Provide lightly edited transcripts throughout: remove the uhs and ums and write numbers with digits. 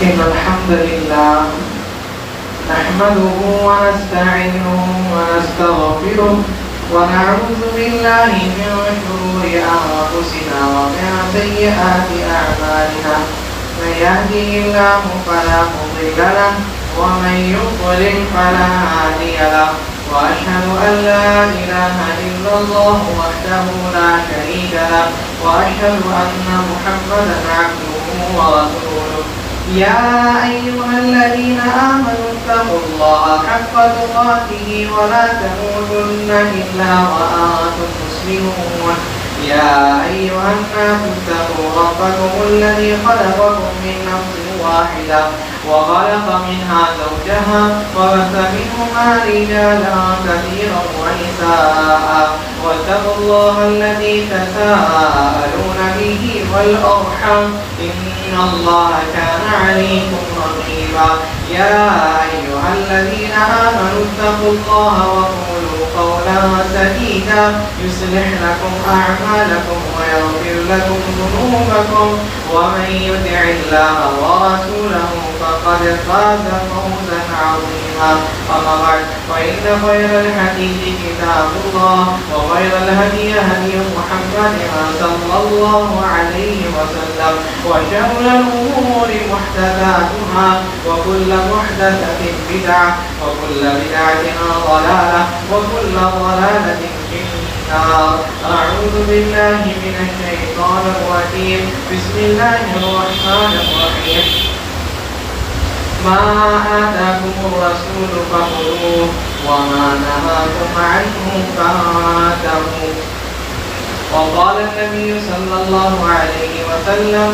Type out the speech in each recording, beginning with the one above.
إن الحمد لله نحمده ونستعينه ونستغفره ونعوذ بالله من شرور أنفسنا ومن سيئات أعمالنا من يهده الله فلا مضل له ومن يضلل فلا هادي له وأشهد أن لا إله إلا الله وحده لا شريك له وأشهد أن محمدا عبده ورسوله يا أيها الذين آمنوا اتقوا الله حق تقاته ولا تموتن إلا وأنتم مسلمون يا أيها الناس اتقوا ربكم الذي خلقكم من نفس واحدة وخلق منها زوجها وبث منهما رجالا كثيرا ونساء واتقوا الله الذي تساءلون به والأرحام إن الله كان عليكم رقيبا يا أيها الذين آمنوا اتقوا الله وقولوا قولا سديدا يصلح لكم أعمالكم ويغفر لكم ذنوبكم ومن يطع الله ورسوله فقد فاز فوزا عظيما أما بعد فإن خير الحديث كتاب الله وخير الهدي هدي محمد صلى الله عليه وسلم وشر الأمور محدثاتها وكل محدثة بدعة وكل بدعة ضلالة وكل ضلالة في النار. أعوذ بالله من الشيطان الرجيم. بسم الله الرحمن الرحيم. ما آتاكم الرسول فخذوه وما نهاكم عنه فانتهوا. وقال النبي صلى الله عليه وسلم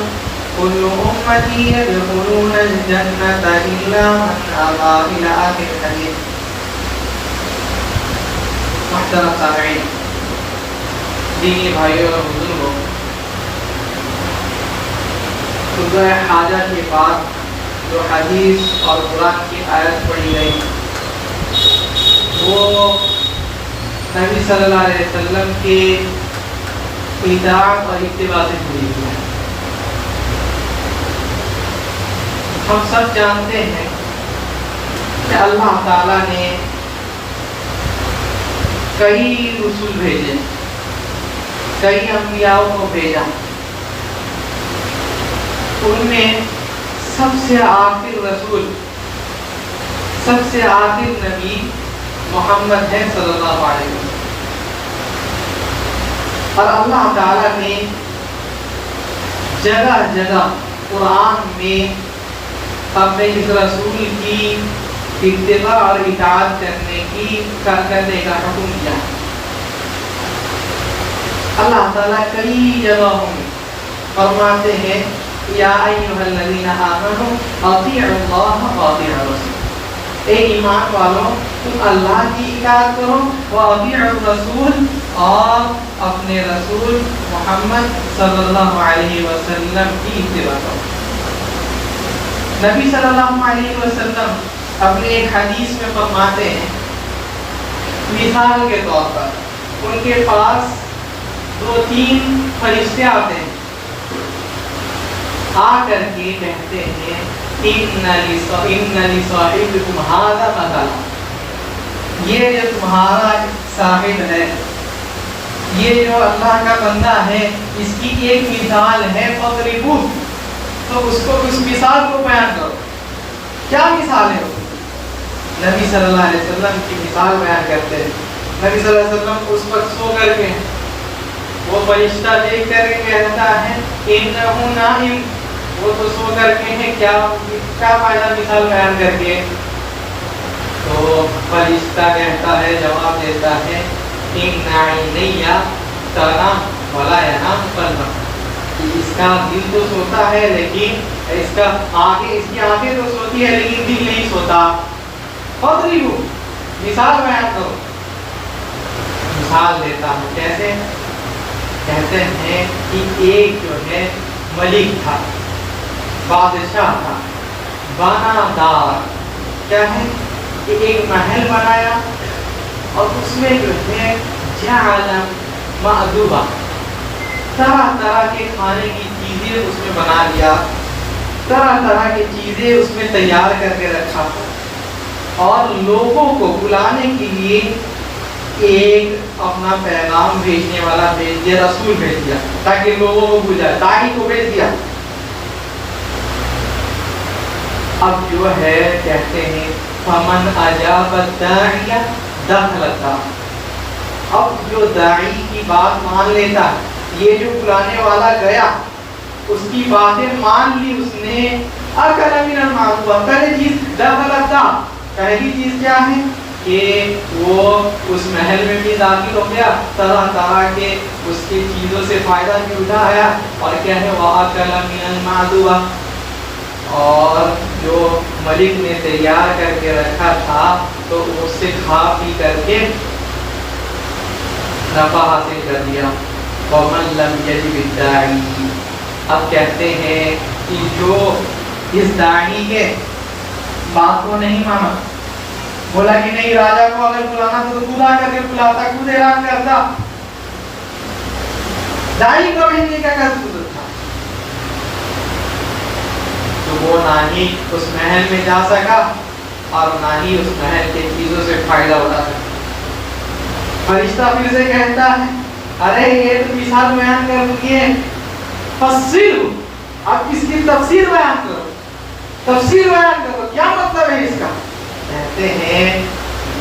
كل أمتي يدخلون الجنة إلا من أبى إلى آخر الحديث. محترم سامعین، دینی بھائیوں اور بزرگوں، سورہ حاجہ کے بعد جو حدیث اور قرآن کی آیت پڑھی گئی وہ نبی صلی اللہ علیہ وسلم کے اطاعت اور اتباع سے جڑی ہوئی ہے۔ ہم سب جانتے ہیں کہ اللہ تعالیٰ نے کئی رسول بھیجے، کئی انبیاء کو بھیجا، ان میں سب سے آخر رسول، سب سے آخر نبی محمد ہے صلی اللہ علیہ وسلم۔ اور اللہ تعالیٰ نے جگہ جگہ قرآن میں اپنے اس رسول کی اتباع اور اطاعت کرنے کا حکم دیا۔ اللہ تعالیٰ کئی جگہوں میں فرماتے ہیں یا ایھا الذین آمنوا اطیعوا اللہ واطیعوا الرسول، اے ایمان والوں تم اللہ کی اطاعت کرو، واطیعوا الرسول، اور اپنے رسول محمد صلی اللہ علیہ وسلم کی اتباع کرو۔ نبی صلی اللہ علیہ وسلم اپنے ایک حدیث میں فرماتے ہیں، مثال کے طور پر ان کے پاس 2-3 فرشتے آتے ہیں، آ کر کے کہتے ہیں ان لصاحبکم ھذا مثلا، یہ جو تمہارا صاحب ہے، یہ جو اللہ کا بندہ ہے، اس کی ایک مثال ہے، فضربوہ، تو اس مثال کو بیان کرو۔ کیا مثال ہے؟ نبی صلی اللہ علیہ وسلم کی مثال بیان کرتے ہیں۔ نبی صلی اللہ علیہ وسلم اس وقت سو کر کے وہ فرشتہ دیکھ کر کے کہتا ہے انہ نائم، وہ تو سو کر کے ہیں، کیا فائدہ مثال بیان کر کے؟ تو فرشتہ کہتا ہے، جواب دیتا ہے ان عینی تنام ولا ینام قلبک، اس کا دل تو سوتا ہے لیکن اس کی آنکھیں تو سوتی ہے لیکن دل نہیں سوتا۔ فضربوہ، مثال بیان کرو۔ مثال دیتا ہوں، کیسے؟ کہتے ہیں کہ ایک جو ہے ملک تھا، بادشاہ تھا، بانا دار، کیا ہے کہ ایک محل بنایا اور اس میں جو ہے جعل مأدبہ، طرح طرح کے کھانے کی چیزیں اس میں بنا لیا، طرح طرح کی چیزیں اس میں تیار کر کے رکھا اور لوگوں کو بلانے کے لیے ایک اپنا پیغام بھیجنے والا بھیج دیا، رسول بھیج دیا تاکہ لوگوں کو بلائے، داعی کو بھیج دیا۔ اب جو ہے کہتے ہیں فمن اجاب الداعی دخل الدار، اب جو داعی کی بات مان لیتا، یہ جو بلانے والا گیا اس کی باتیں مان لی اس نے، اکل من المعروف، پہلی چیز دخل الدار، پہلی چیز کیا ہے کہ وہ اس محل میں بھی داخل ہو گیا، طرح طرح کے اس کی چیزوں سے فائدہ بھی اٹھایا، اور کیا ہے وَأَكَلَ مِنَ الْمَعْدُوَةِ، اور جو ملک نے تیار کر کے رکھا تھا تو اس سے کھا پی کر کے نفع حاصل کر لیا۔ وَمَن لَمْ يَجِبِ الدَّاعِي، اب کہتے ہیں کہ جو اس داعی کے بات کو نہیں مانا، بولا کہ نہیں راجہ کو اگر بلانا تو خود آ کر کے بلاتا، خود اعلان کرتا، داعی کو بھیجنے کا کیا ضرورت تھا، تو وہ نہ ہی اس محل میں جا سکا اور نہ ہی اس محل کے چیزوں سے فائدہ اٹھا سکا۔ فرشتہ پھر سے کہتا ہے ارے یہ تو مثال بیان کر دیے، فصل، اب اس کی تفسیر بیان کرو، تفسیر بیان کرو، کیا مطلب ہے اس کا؟ کہتے ہیں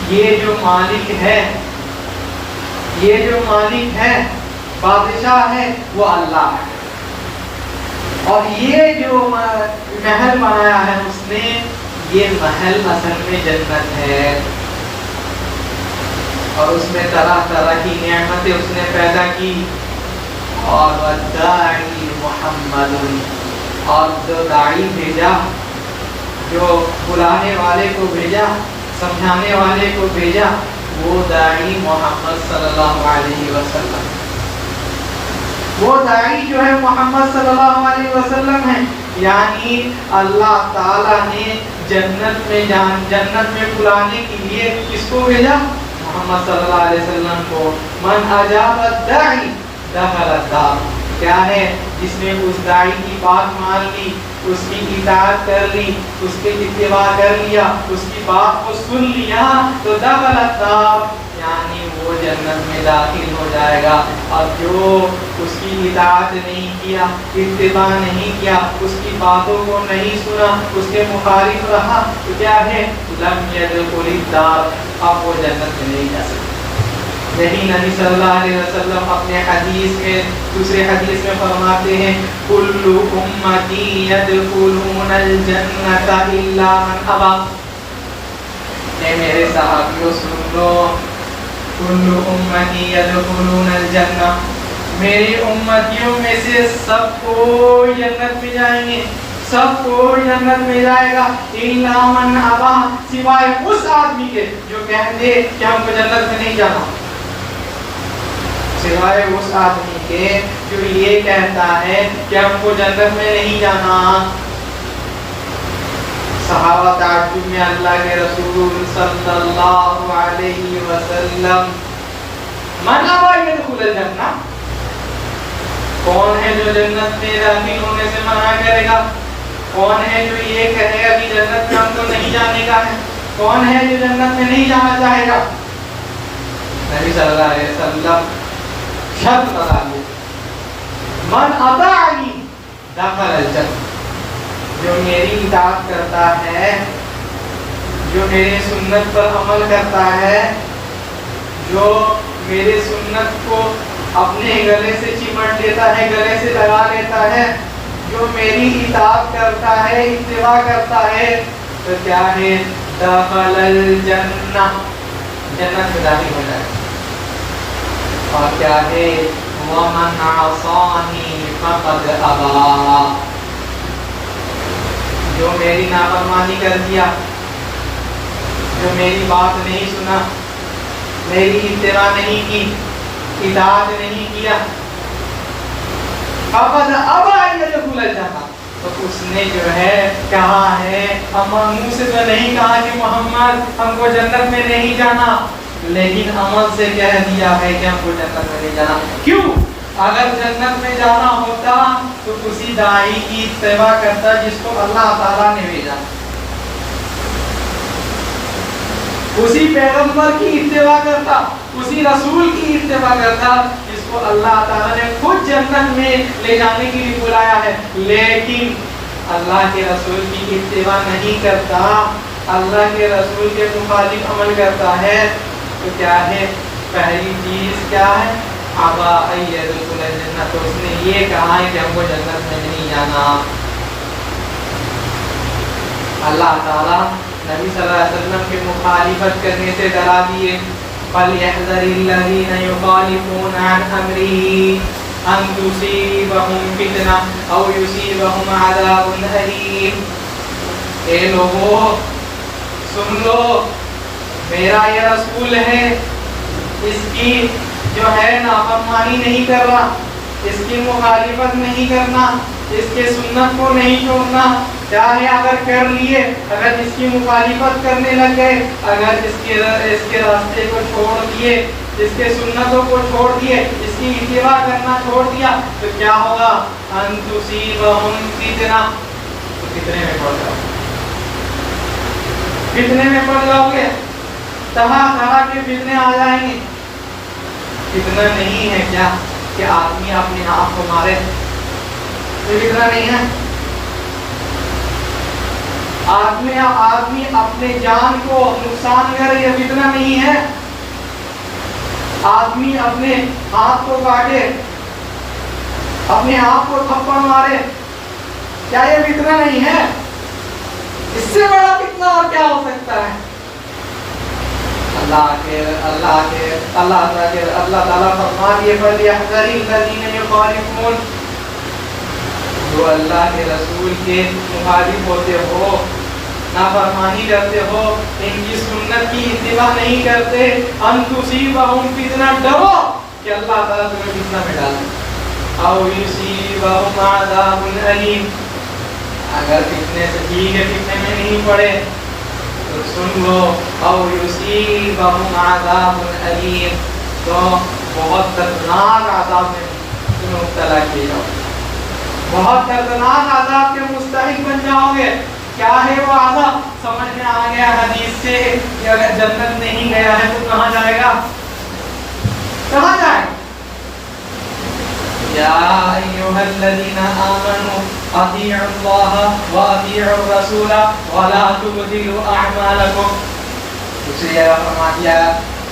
یہ جو مالک ہے، یہ جو مالک ہے، بادشاہ ہے، وہ اللہ ہے، اور یہ جو محل بنایا ہے اس نے، یہ محل اصل میں جنت ہے، اور اس میں طرح طرح کی نعمتیں اس نے پیدا کی، اور والداعی محمد، اور جو داعی بھیجا، جو بلانے والے کو بھیجا، سمجھانے والے کو بھیجا، وہ داعی محمد صلی اللہ علیہ وسلم، وہ داعی جو ہے محمد صلی اللہ علیہ وسلم ہے، یعنی اللہ تعالیٰ نے جنت میں بلانے کے لیے کس کو بھیجا؟ محمد صلی اللہ علیہ وسلم کو۔ من اجاب الداعی دخل الدار، کیا ہے جس نے اس داعی کی بات مان لی، اس کی اطاعت کر لی، اس کے اتباع کر لیا، اس کی بات کو سن لیا، تو دخل الدار، یعنی وہ جنت میں داخل ہو جائے گا۔ اور جو اس کی اطاعت نہیں کیا، اتباع نہیں کیا، اس کی باتوں کو نہیں سنا، اس کے مخالف رہا، تو کیا ہے لم يدخل الدار، اب وہ جنت میں نہیں جا سکتا۔ یہی نبی صلی اللہ علیہ وسلم اپنے حدیث میں، دوسرے حدیث میں فرماتے ہیں کل امتی یدخلون الجنت الا من ابا، اے میرے صحابیوں سن لو، کل امتی یدخلون الجنہ، میری امتیوں میں سے سب کو جنت میں جائیں گے، سب کو جنت میں جائے گا، الا من ابا، سوائے اس آدمی کے جو کہہ دے کہ ہم کو جنت میں نہیں جانا، سوائے اس آدمی کے جو یہ کہتا ہے کہ ہم کو جنت میں نہیں جانا۔ صحابہ تعجب میں اللہ کے رسول صلی اللہ علیہ وسلم، من ابا یدخل الجنہ، کون ہے جو جنت میں داخل ہونے سے منع کرے گا؟ کون ہے جو یہ کہے گا کہ جنت میں ہم کو نہیں جانے کا ہے؟ کون ہے جو جنت میں نہیں جانا چاہے گا؟ نبی صلی اللہ علیہ وسلم شرط بتا دی، من اطاعنی دخل الجنہ، جو میری اطاعت کرتا ہے، جو میرے سنت پر عمل کرتا ہے، جو میرے سنت کو اپنے گلے سے چمٹ لیتا ہے، گلے سے لگا لیتا ہے، جو میری اطاعت کرتا ہے، اتباع کرتا ہے، تو کیا ہے دخل الجنہ، جنت میں داخل ہو جائے گا۔ اور کیا ہے وَمَنْ عَصَانِي فَقَدْ أَبَى، جو میری نافرمانی کر دیا، جو میری بات نہیں سنا، میری اتباع نہیں کی، اطاعت نہیں کیا، فَقَدْ أَبَى أَن يَدْخُلَ الْجَنَّةَ، تو اس نے جو ہے کہا ہے، ہم منہ سے تو نہیں کہا کہ محمد ہم کو جنت میں نہیں جانا، لیکن عمل سے کہہ دیا ہے کہ ہم کو جنت میں نہیں جانا۔ کیوں؟ اگر جنت میں جانا ہوتا تو اسی داعی کی اتباع کرتا جس کو اللہ تعالیٰ نے بھیجا، اسی پیغمبر کی اتباع کرتا، اسی رسول کی اتباع کرتا جس کو اللہ تعالیٰ نے خود جنت میں لے جانے کے لیے بلایا ہے۔ لیکن اللہ کے رسول کی اتباع نہیں کرتا، اللہ کے رسول کے مخالف عمل کرتا ہے، تو کیا ہے؟ پہلی چیز کیا ہے؟ ابا ان يدخل الجنہ، تو اس نے یہ کہا ہے کہ ہم کو جنت میں نہیں جانا۔ اللہ تعالیٰ نبی صلی اللہ علیہ وسلم کے مخالفت کرنے سے ڈرا دیے، فَلْيَحْذَرِ الَّذِينَ يُخَالِفُونَ عَنْ أَمْرِهِ أَن تُصِيبَهُمْ فِتْنَةٌ أَوْ يُصِيبَهُمْ عَذَابٌ أَلِيمٌ۔ اے لوگو سن لو، میرا یہ رسول ہے، اس کی جو ہے نافرمانی نہیں کرنا، اس کی مخالفت نہیں کرنا، اس کے سنت کو نہیں چھوڑنا۔ چاہے اگر کر لیے، اگر اس کی مخالفت کرنے لگ گئے، اگر اس کے راستے کو چھوڑ دیے، اس کے سنتوں کو چھوڑ دیے، اس کی اتباع کرنا چھوڑ دیا، تو کیا ہوگا؟ ان تصیبہم فتنہ، تو فتنے میں پڑ جاؤ گے، فتنے میں پڑ جاؤ گے، طرح طرح کے فتنے آ جائیں گے۔ فتنہ نہیں ہے کیا کہ آدمی اپنے آپ کو مارے؟ یہ فتنہ نہیں ہے۔ آدمی اپنے جان کو نقصان کرے، یہ فتنہ نہیں ہے۔ آدمی اپنے ہاتھ کو کاٹے، اپنے آپ کو تھپڑ مارے، کیا یہ فتنہ نہیں ہے؟ اس سے بڑا فتنہ اور کیا ہو سکتا ہے؟ اللہ تعالیٰ فرما دیے فَلْيَحْذَرِ الَّذِينَ يُخَالِفُونَ، جو اللہ کے رسول کے مخالف ہوتے ہو، نافرمانی کرتے ہو، ان کی سنت کی اتباع نہیں کرتے، ان تصیبہم فتنہ، ڈرو کہ اللہ تعالیٰ تمہیں فتنہ میں ڈال دے، او یصیبہم عذاب علیم، اگر فتنے سے ٹھیک ہے فتنے میں نہیں پڑے تو سن لو، او یصیبہم عذاب علیم، تو بہت دردناک عذاب میں تمہیں مبتلا کیے جاؤ، بہت دردناک عذاب کے مستحق بن جاؤ گے۔ کیا ہے وہ عذاب؟ سمجھ میں آ گیا حدیث سے کہ اگر جنت نہیں گیا ہے تو کہاں جائے گا؟ کہاں جائے گا؟ یا ایھا الذین آمنوا اطیعوا اللہ واطیعوا الرسول ولا تبطلوا اعمالکم، دوسری جگہ فرما دیا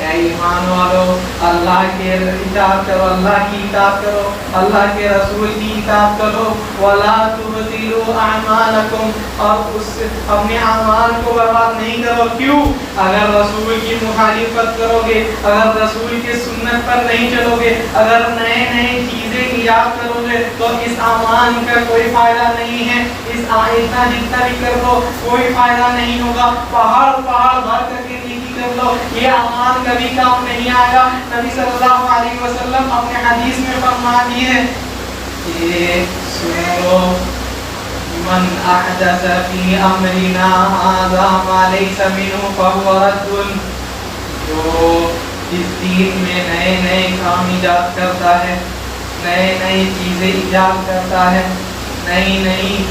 اے ایمان والو اللہ کے اطاعت کرو، اللہ کی اطاعت کرو، اللہ کے رسول کی اطاعت کرو، ولا تبطلوا اعمالکم، اور اس سے اپنے اعمال کو برباد نہیں کرو۔ کیوں؟ اگر رسول کی مخالفت کرو گے، اگر رسول کی سنت پر نہیں چلو گے، اگر نئے چیزیں ایجاد کرو گے تو اس اعمال کا کوئی فائدہ نہیں ہے، اتنا جتنا بھی کر لو کوئی فائدہ نہیں ہوگا، پہاڑ بھر کر کے نیکی کر لو، یہ اعمال کبھی کام نہیں آئے گا۔ نبی صلی اللہ علیہ وسلم اپنے حدیث میں فرما دیے کہ سنو من احدث فی امرنا ھذا ما لیس منہ فہو رد، جو اس دین میں نئے کام ایجاد کرتا ہے، نئے چیزیں ایجاد کرتا ہے، نئی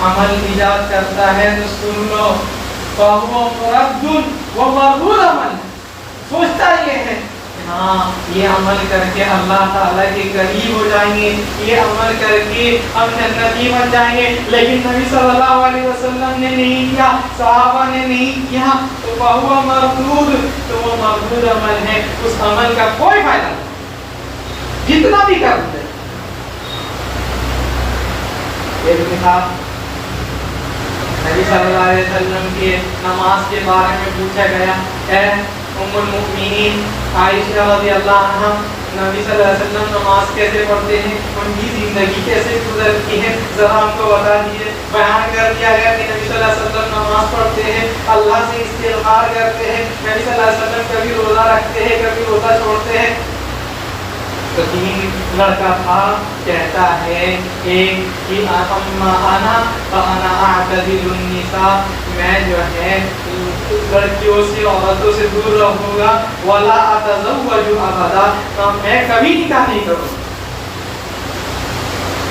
عمل ایجاد کرتا ہے، تو سن لو فہو رد، وہ مردود عمل۔ سوچتا یہ ہے کہ ہاں یہ عمل کر کے اللہ تعالیٰ کے قریب ہو جائیں گے، یہ عمل کر کے ہم جنتی بن جائیں گے، لیکن نبی صلی اللہ علیہ وسلم نے نہیں کیا، صحابہ نے نہیں کیا، تو فہو مردود، تو وہ مردود عمل ہے، اس عمل کا کوئی فائدہ نہیں جتنا بھی کر دے۔ نبی صلی اللہ علیہ وسلم کے نماز کے بارے میں پوچھا گیا، اے ام المؤمنین عائشہ رضی اللہ عنہا، نبی صلی اللہ علیہ وسلم نماز کیسے پڑھتے ہیں، ان کی زندگی کیسے گزرتی ہے، ذرا ہم کو بتا دیجیے۔ بیان کر دیا گیا کہ نبی صلی اللہ علیہ وسلم نماز پڑھتے ہیں، اللہ سے استغفار کرتے ہیں، نبی صلی اللہ علیہ وسلم کبھی روزہ رکھتے ہیں، کبھی روزہ چھوڑتے ہیں۔ تو تین لڑکا تھا، کہتا ہے ایک کہ اما انا فانا اعتزل النساء، میں جو ہے لڑکیوں سے عورتوں سے دور رہوں گا، ولا اتزوج ابدا، میں کبھی نکاح نہیں کروں،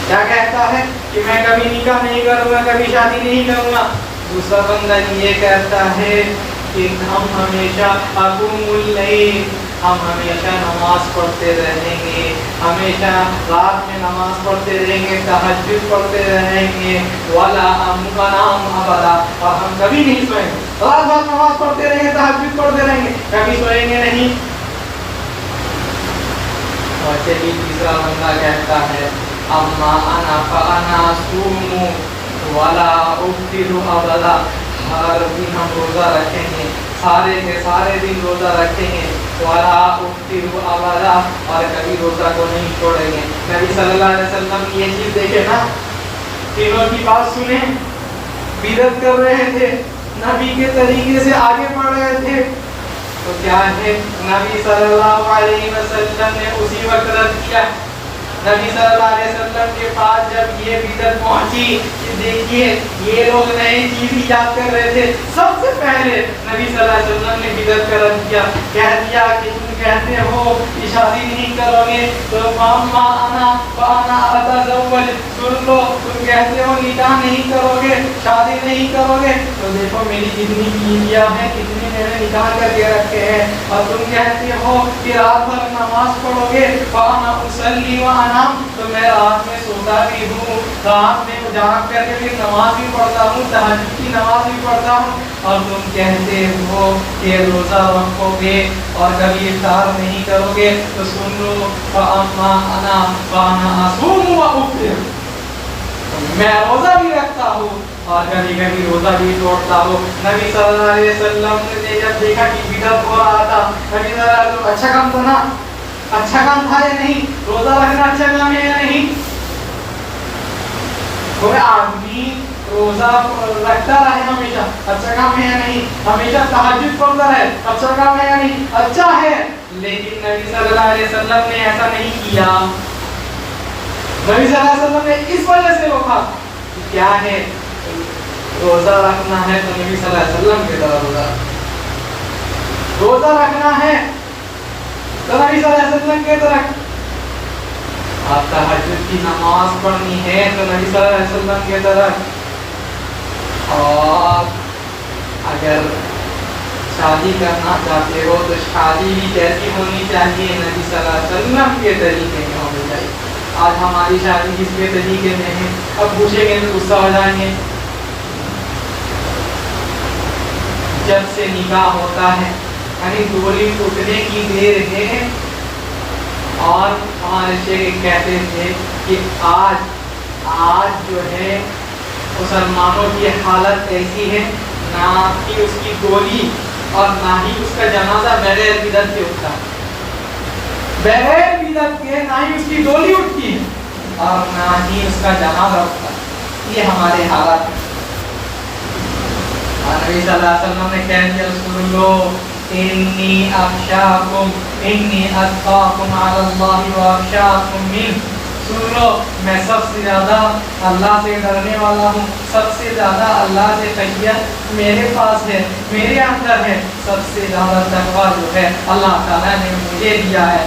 کیا کہتا ہے کہ میں کبھی نکاح نہیں کروں گا، کبھی شادی نہیں کروں گا۔ دوسرا بندہ یہ کہتا ہے کہ ہم ہمیشہ اقوم اللیل، ہم ہمیشہ نماز پڑھتے رہیں گے، ہمیشہ رات میں نماز پڑھتے رہیں گے، تہجد پڑھتے رہیں گے، ولا انام ابدا، اور ہم کبھی نہیں سوئیں گے، رات رات نماز پڑھتے رہیں گے، تہجد پڑھتے رہیں گے، کبھی سوئیں گے نہیں۔ اور چلیے تیسرا بندہ کہتا ہے اما انا فانا صوم ولا افطر ابدا، ہر دن ہم روزہ رکھیں گے، سارے کے سارے دن روزہ رکھیں گے، ولا افطر ابدا، اور کبھی روزہ کو نہیں چھوڑیں گے۔ نبی صلی اللہ علیہ وسلم کی یہ چیز دیکھے نا، تینوں کی بات سنیں، بدعت کر رہے تھے، نبی کے طریقے سے آگے بڑھ رہے تھے، تو کیا ہے نبی صلی اللہ علیہ وسلم نے اسی وقت رد کیا۔ نبی صلی اللہ علیہ وسلم کے پاس جب یہ بدعت پہنچی کہ دیکھیے یہ لوگ نئی چیز ایجاد کر رہے تھے، سب سے پہلے نبی صلی اللہ علیہ وسلم نے بدعت کا رد کیا، کہہ دیا کہ تم کہتے ہو کہ شادی نہیں کرو گے تو فاما انا فانا اتزوج، سن لو تم کہتے ہو نکاح نہیں کرو گے، شادی نہیں کرو گے، تو دیکھو میری جتنی بیویاں ہیں کتنی میں نے نکاح کر کے رکھے ہیں، اور تم کہتے ہو کہ رات بھر نماز پڑھو گے، فانا اصلی وانام، تو میں رات میں سوتا بھی ہوں، رات میں جاگ کر کے پھر نماز بھی پڑھتا ہوں، تہجد کی نماز بھی پڑھتا ہوں، اور تم کہتے ہو کہ روزہ رکھو گے اور کبھی افطار نہیں کرو گے، تو سن لو فاما انا فانا اصوم وافطر، میں روزہ بھی رکھتا ہوں اور کبھی کبھی روزہ بھی توڑتا ہوں۔ نبی صلی اللہ علیہ وسلم نے جب دیکھا کہ بدعت ہو رہا تھا، نبی صلی اللہ علیہ وسلم اچھا کام تھا نا، اچھا کام تھا یا نہیں؟ روزہ رکھنا اچھا کام ہے یا نہیں؟ کوئی آدمی روزہ رکھتا رہے ہمیشہ، اچھا کام ہے یا نہیں؟ ہمیشہ تہجد پڑھتا رہے، اچھا کام ہے یا نہیں؟ اچھا ہے، لیکن نبی صلی اللہ علیہ وسلم نے ایسا نہیں کیا۔ نبی صلی اللہ علیہ وسلم نے اس وجہ سے روکا، کیا ہے روزہ رکھنا ہے تو نبی صلی اللہ علیہ وسلم کی طرح روزہ رکھنا ہے تو نبی صلی اللہ علیہ وسلم کی طرح، آپ تہجد کی نماز پڑھنی ہے تو نبی صلی اللہ علیہ وسلم کی طرح، اور اگر شادی کرنا چاہتے ہو تو شادی بھی کیسی ہونی چاہیے؟ نبی صلی اللہ علیہ وسلم کے طریقے میں ہونی چاہیے۔ آج ہماری شادی کس کے طریقے میں ہے؟ اب پوچھیں گے تو غصہ ہو جائیں گے۔ جب سے نکاح ہوتا ہے یعنی ڈولی اٹھنے کی دیر ہے، اور ہمارے شیخ کہتے تھے کہ آج جو ہے مسلمانوں کی حالت ایسی ہے، نہ کہ اس کی ڈولی اور نہ ہی اس کا جنازہ بغیر بدعت کے اٹھتا ہے، بغیر بدعت کے نہ ہی اس کی ڈولی اٹھتی ہے اور نہ ہی اس کا جنازہ اٹھتا ہے۔ یہ ہمارے حالات ہیں۔ نبی صلی اللہ علیہ وسلم نے کہہ دیا سن لو انی اخشاکم انی اتقاکم علی اللہ واخشاکم منہ، سن لو میں سب سے زیادہ اللہ سے ڈرنے والا ہوں، سب سے زیادہ اللہ سے خشیت میرے پاس ہے، میرے اندر ہے، سب سے زیادہ تقویٰ جو ہے اللہ تعالیٰ نے مجھے دیا ہے۔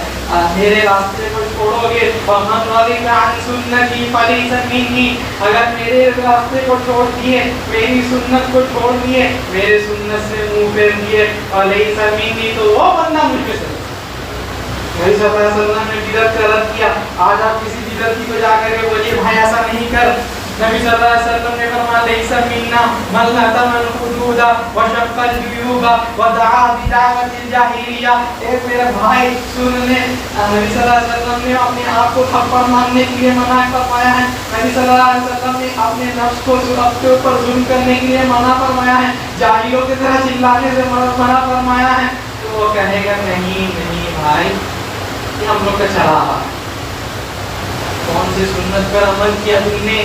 میرے راستے کو چھوڑو گے وَمَنْ رَغِبَ عَنْ سُنَّتِي فَلَيْسَ مِنِّي، اگر میرے راستے کو چھوڑ دیے، میری سنت کو چھوڑ دیے، میرے سنت سے منہ پھیر دیے، فَلَيْسَ مِنِّي، تو وہ بندہ مجھ پہ سے۔ نبی صلی اللہ علیہ وسلم نے بدعت کا رد کیا۔ آج آپ کسی بدعتی کو جا کر کے بولیے بھائی ایسا نہیں کر، نبی صلی اللہ علیہ وسلم نے فرمایا لیس منا من لطم الحدود وشق الجیوب ودعا بدعوت الجاہلیہ۔ ایک میرے بھائی سن لیں، نبی صلی اللہ علیہ وسلم نے اپنے آپ کو تھپڑ مارنے کے لیے منع فرمایا ہے، نبی صلی اللہ علیہ وسلم نے اپنے نفس کو اپنے اوپر ظلم کرنے کے لیے منع فرمایا ہے، جاہلوں کی طرح چلانے سے منع فرمایا ہے۔ تو وہ کہے گا نہیں بھائی یہ ہم لوگ کا چلا رہا، کون سی سنت پر عمل کیا تم نے،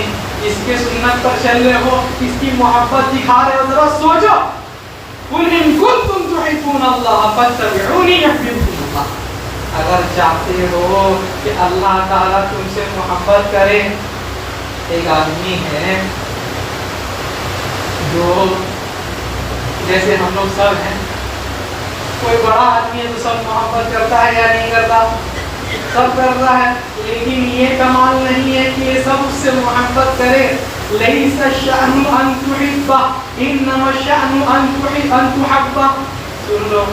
اس کے سنت پر چل رہے ہو، اس کی محبت دکھا رہے ہو، ذرا سوچو۔ قُلْ إِن كُنتُمْ تُحِبُّونَ اللَّهَ فَاتَّبِعُونِي يُحْبِبْكُمُ اللَّهُ، اگر چاہتے ہو کہ اللہ تعالیٰ تم سے محبت کرے۔ ایک آدمی ہے جو جیسے ہم لوگ سب ہیں، کوئی بڑا آدمی ہے تو سب محبت کرتا ہے یا نہیں کرتا؟ سب کر رہا ہے، لیکن یہ کمال نہیں ہے کہ یہ سب اس سے محبت کرے. لیس الشأن ان تحب انما الشأن ان تحب. سن لو،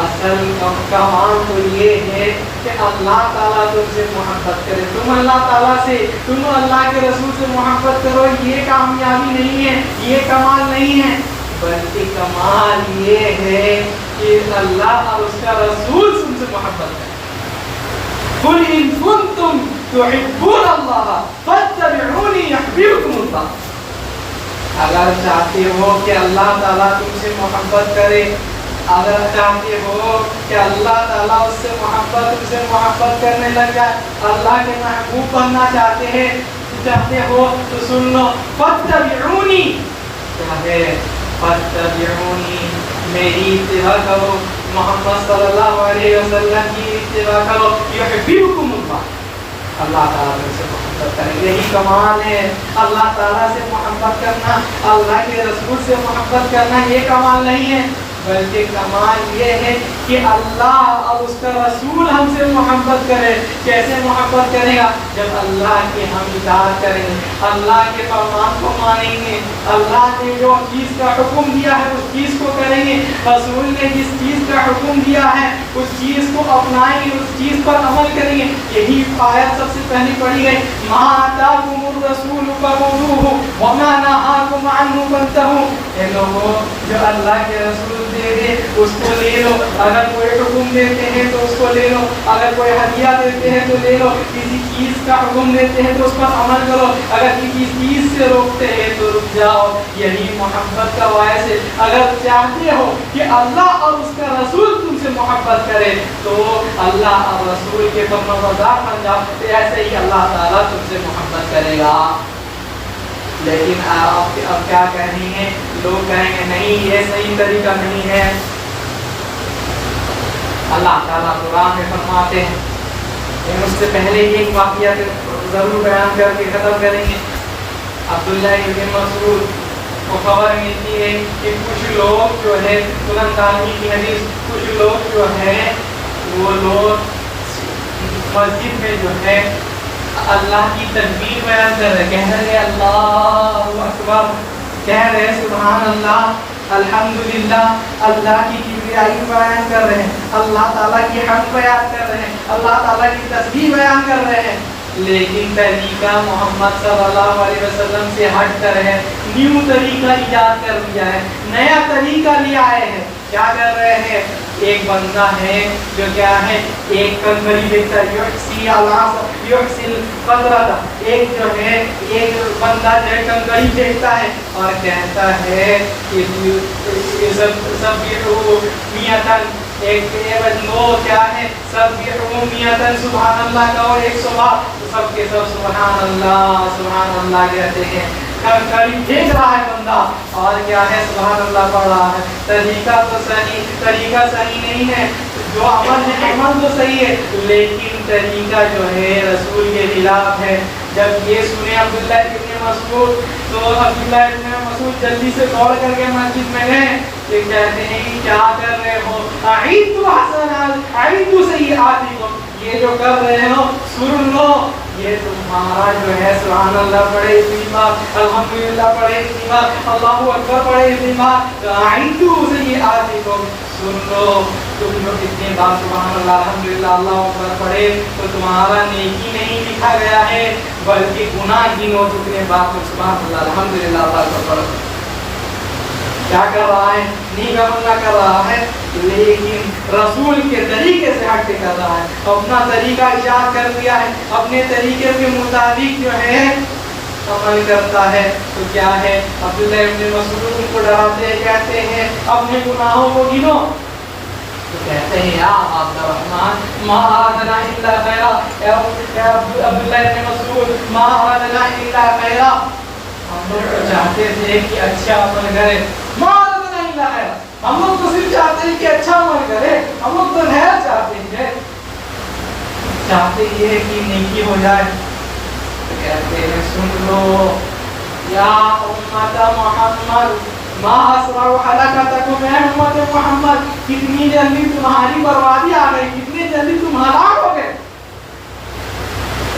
اصل کمال تو یہ ہے کہ اللہ تعالیٰ تم سے محبت کرے، تم اللہ تعالیٰ سے، تم اللہ کے رسول سے محبت کرو. یہ کامیابی نہیں ہے، یہ کمال نہیں ہے، بلکہ کمال یہ ہے کہ اللہ اور اس کا رسول تم سے محبت کرے. قل ان کنتم تحبون اللہ فاتبعونی یحببکم اللہ. اگر چاہتے ہو کہ اللہ تعالیٰ تم سے محبت کرے، اگر چاہتے ہو کہ اللہ تعالیٰ اس سے تم سے محبت کرنے لگ جائے، اللہ کے محبوب بننا چاہتے ہو تو سن لو، فاتبعونی، کیا ہے فاتبعونی، میری اتباع کرو، محمد صلی اللہ علیہ وسلم کی اتباع کرو، یحببکم اللہ، اللہ تعالیٰ تم سے محبت کرے. یہی کمال ہے، اللہ تعالیٰ سے محبت کرنا، اللہ کے رسول سے محبت کرنا. یہ کمال نہیں ہے، بلکہ کمال یہ ہے کہ اللہ اور اس کا رسول ہم سے محبت کرے. کیسے محبت کرے گا؟ جب اللہ کی ہم اطاعت کریں گے، اللہ کے فرمان کو مانیں گے، اللہ نے جو چیز کا حکم دیا ہے اس چیز کو کریں گے، رسول نے جس چیز کا حکم دیا ہے اس چیز کو اپنائیں گے، اس چیز پر عمل کریں گے. یہی آیت سب سے پہلی پڑھی گئی، ما آتاکم الرسول فخذوہ وما نہاکم عنہ فانتہوا. اے لوگوں، جو اللہ کے رسول دے دے اس کو لے لو، اگر کوئی حکم دیتے ہیں تو اس کو لے لو، اگر کوئی ہدیہ دیتے ہیں تو لے لو، کسی چیز کا حکم دیتے ہیں تو اس پر عمل کرو، اگر کسی چیز سے روکتے ہیں تو رک جاؤ. یہی محبت کا باعث ہے. اگر چاہتے ہو کہ اللہ اور اس کا رسول تم سے محبت کرے تو اللہ اور رسول کے فرمانبردار بن جاؤ، تو ایسے ہی اللہ تعالیٰ تم سے محبت کرے گا. لیکن اب کیا کہنی ہے؟ لوگ کہیں گے نہیں، یہ صحیح طریقہ نہیں ہے. اللہ تعالیٰ قرآن میں فرماتے ہیں، لیکن اس سے پہلے ایک واقعہ ضرور بیان کر کے ختم کریں گے. عبداللہ ابن مسعود کو خبر ملتی ہے کہ کچھ لوگ جو ہے سنن دارمی کی حدیث، کچھ لوگ جو ہے وہ لوگ مسجد میں جو ہے اللہ کی تکبیر بیان کر رہے، کہہ رہے اللہ اکبر، کہہ رہے سبحان اللہ، الحمدللہ، اللہ کی کبریائی بیان کر رہے ہیں، اللہ تعالیٰ کی حمد بیان کر رہے ہیں، اللہ تعالیٰ کی تسبیح بیان کر رہے ہیں. لیکن طریقہ محمد صلی اللہ علیہ وسلم سے ہٹ کر ہے، نیو طریقہ ایجاد کر دیا ہے، نیا طریقہ لے آئے ہیں. کیا کر رہے ہیں؟ ایک بندہ ہے جو کیا ہے، ایک کنکری دیکھتا ہے، یحسی القطرۃ، ایک جو ہے ایک بندہ جو ہے کنکری دیکھتا ہے اور کہتا ہے کہ سبحوا مئۃ، ایک لوگ کیا ہے سبحوا مئۃ، سبحان اللہ کا اور 100 بار، سب کے سب سبحان اللہ کہتے ہیں. کنکری دیکھ رہا ہے بندہ اور کیا ہے سبحان اللہ پڑھ رہا ہے. طریقہ تو صحیح، طریقہ صحیح نہیں ہے، جو عمل ہے عمل تو صحیح ہے، لیکن طریقہ جو ہے رسول کے خلاف ہے. جب یہ سنے عبداللہ ابن مسعود تو عبداللہ ابن مسعود جلدی سے دوڑ کر کے مسجد میں گئے. یہ کہتے ہیں کہ کیا کر رہے ہو؟ اعیدوا حسنات اعیدوا سیئاتکم، یہ جو کر رہے ہو سن لو، یہ تمہارا جو ہے سبحان اللہ پڑھے اتنی بار، الحمدللہ پڑھے اتنی بار، اللہ اکبر پڑھے اتنی بار، اعیدوا سیئاتکم، سن لو تم جو اتنی بار سبحان اللہ الحمدللہ اللہ اکبر پڑھے تو تمہارا نیکی نہیں لکھا گیا ہے بلکہ گناہ گنو. اتنے بار تم سبحان اللہ الحمدللہ اللہ اکبر پڑھو. کیا کر رہا ہے؟ نیک عمل نہ کر رہا ہے، لیکن رسول کے طریقے سے ہٹ کے کر رہا ہے، اپنا طریقہ ایجاد کر دیا ہے، اپنے طریقے کے مطابق جو ہے عمل کرتا ہے. تو کیا ہے؟ عبداللہ ابن مسعود ان کو ڈراتے ہیں، کہتے ہیں اپنے گناہوں کو گنو. تو کہتے ہیں یا عبد الرحمن ما ارادنا الا خیرا، عبداللہ ابن مسعود ما ارادنا الا خیرا، ہم لوگ تو چاہتے تھے کہ اچھا عمل کرے، ما ارادنا الا خیرا، ہم لوگ تو صرف چاہتے ہیں کہ اچھا عمل کرے، ہم لوگ تو خیر چاہتے ہیں، چاہتے یہ کہ نیکی ہو جائے. کہتے ہیں سن لو یا امت محمد ما اسرع حلقتکم، اے امت محمد کتنی جلدی تمہاری بربادی آ گئی، کتنی جلدی تم ہلاک ہو گئے.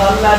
ضل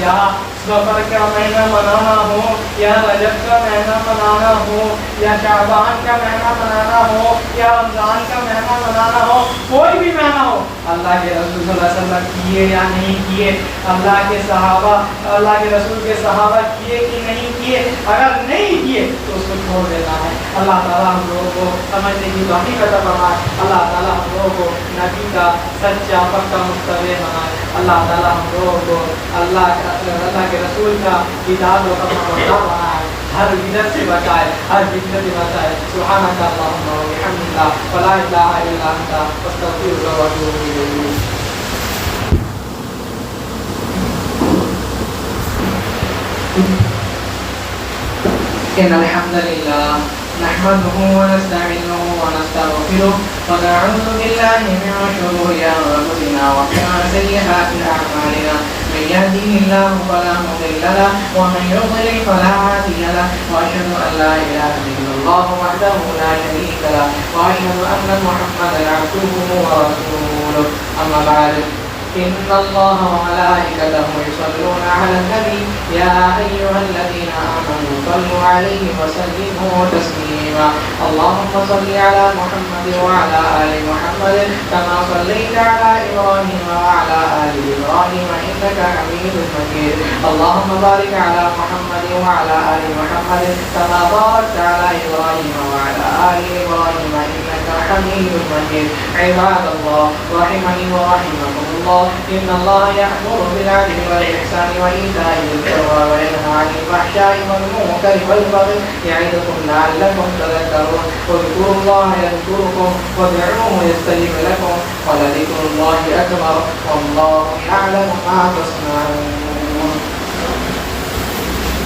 یا سفر کا مہینہ منانا ہو یا رجب کا مہینہ منانا ہو یا شعبان کا مہینہ منانا ہو یا رمضان کا مہینہ منانا ہو، کوئی بھی مہینہ ہو، اللہ کے رسول صلی اللہ علیہ وسلم کیے یا نہیں کیے، اللہ کے صحابہ، اللہ کے رسول کے صحابہ کیے کہ نہیں کیے، اگر نہیں کیے تو اس کو چھوڑ دینا ہے۔ اللہ تعالیٰ ہم لوگوں کو سمجھنے کی توفیق عطا فرمائے، اللہ تعالیٰ ہم لوگوں کو نبی کا سچا پکا متبع بنائے، اللہ تعالیٰ ہم لوگوں کو اللہ کے رسول کا کتاب و فرمانبردار بنائے، ہر بدعت سے بچائے، ہر بدعت سے بچائے۔ سبحانک اللہم و بحمدک ولا الہ الا انت استغفرک و اتوب الیک۔ إن الحمد لله نحمده ونستعينه ونستغفره ونعوذ بالله من شرور أنفسنا ومن سيئات أعمالنا، من يهده الله فلا مضل له ومن يضلل فلا هادي له، وأشهد أن لا إله إلا الله وحده لا شريك له، وأشهد أن محمدا عبده ورسوله. أما بعد، إن الله وملائكته يصلون على النبي يا أيها الذين آمنوا صلوا عليه وسلموا تسليما. اللهم صل على محمد وعلى آل محمد كما صليت على إبراهيم وعلى آل إبراهيم إنك حميد مجيد. اللهم بارك على محمد وعلى آل محمد كما باركت على إبراهيم وعلى آل إبراهيم إنك حميد مجيد. عباد الله رحمني ورحمكم الله، إن الله يأمر بالعدل والإحسان وإيتاء ذي القربى وينهى عن الفحشاء والمنكر والبغي يعظكم لعلكم تذكرون. اذكروا الله يذكركم وادعوه يستجب لكم ولذكر الله أكبر والله يعلم ما تصنعون.